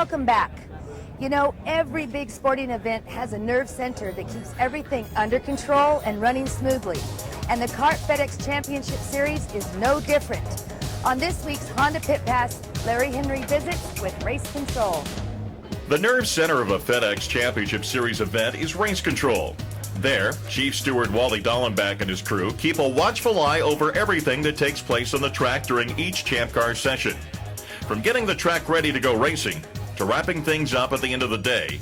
welcome back. You know, every big sporting event has a nerve center that keeps everything under control and running smoothly. And the CART FedEx Championship Series is no different. On this week's Honda Pit Pass, Larry Henry visits with Race Control. The nerve center of a FedEx Championship Series event is race control. There, Chief Steward Wally Dallenbach and his crew keep a watchful eye over everything that takes place on the track during each Champ Car session. From getting the track ready to go racing to wrapping things up at the end of the day,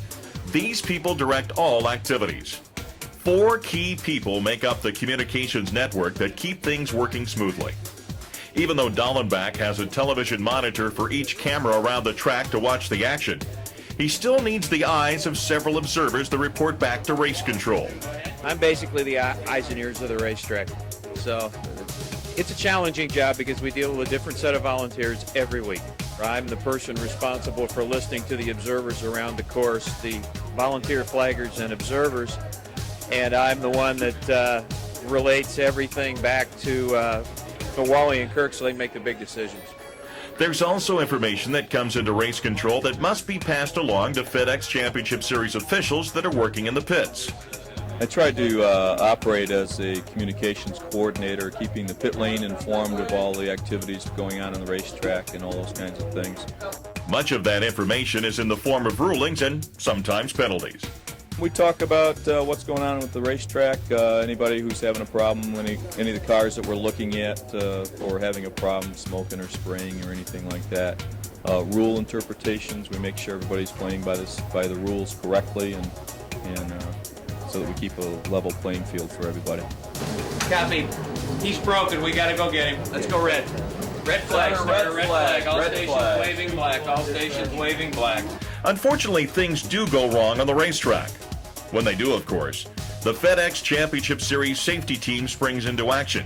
these people direct all activities. 4 key people make up the communications network that keep things working smoothly. Even though Dallenbach has a television monitor for each camera around the track to watch the action, he still needs the eyes of several observers to report back to Race Control. I'm basically the eyes and ears of the racetrack. So it's a challenging job because we deal with a different set of volunteers every week. I'm the person responsible for listening to the observers around the course, the volunteer flaggers and observers, and I'm the one that relates everything back to Wally and Kirk so they make the big decisions. There's also information that comes into Race Control that must be passed along to FedEx Championship Series officials that are working in the pits. I try to operate as a communications coordinator, keeping the pit lane informed of all the activities going on the racetrack and all those kinds of things. Much of that information is in the form of rulings and sometimes penalties. We talk about what's going on with the racetrack, anybody who's having a problem, any of the cars that we're looking at or having a problem smoking or spraying or anything like that. Rule interpretations, we make sure everybody's playing by the rules correctly and so that we keep a level playing field for everybody. Copy. He's broken. We got to go get him. Let's go red. Red flag, starter, red flag. All stations waving black. All stations waving black. Unfortunately, things do go wrong on the racetrack. When they do, of course, the FedEx Championship Series safety team springs into action.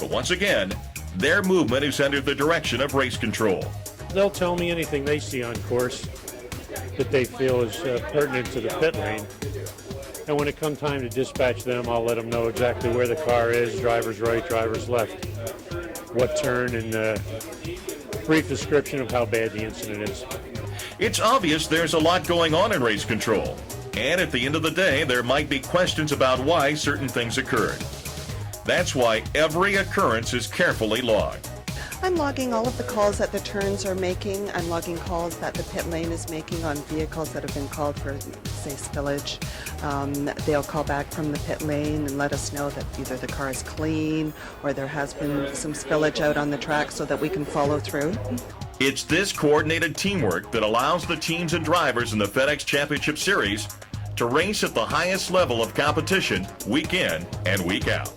But once again, their movement is under the direction of Race Control. They'll tell me anything they see on course that they feel is pertinent to the pit lane. And when it comes time to dispatch them, I'll let them know exactly where the car is, driver's right, driver's left, what turn, and a brief description of how bad the incident is. It's obvious there's a lot going on in Race Control. And at the end of the day, there might be questions about why certain things occurred. That's why every occurrence is carefully logged. I'm logging all of the calls that the turns are making. I'm logging calls that the pit lane is making on vehicles that have been called for, say, spillage. They'll call back from the pit lane and let us know that either the car is clean or there has been some spillage out on the track so that we can follow through. It's this coordinated teamwork that allows the teams and drivers in the FedEx Championship Series to race at the highest level of competition week in and week out.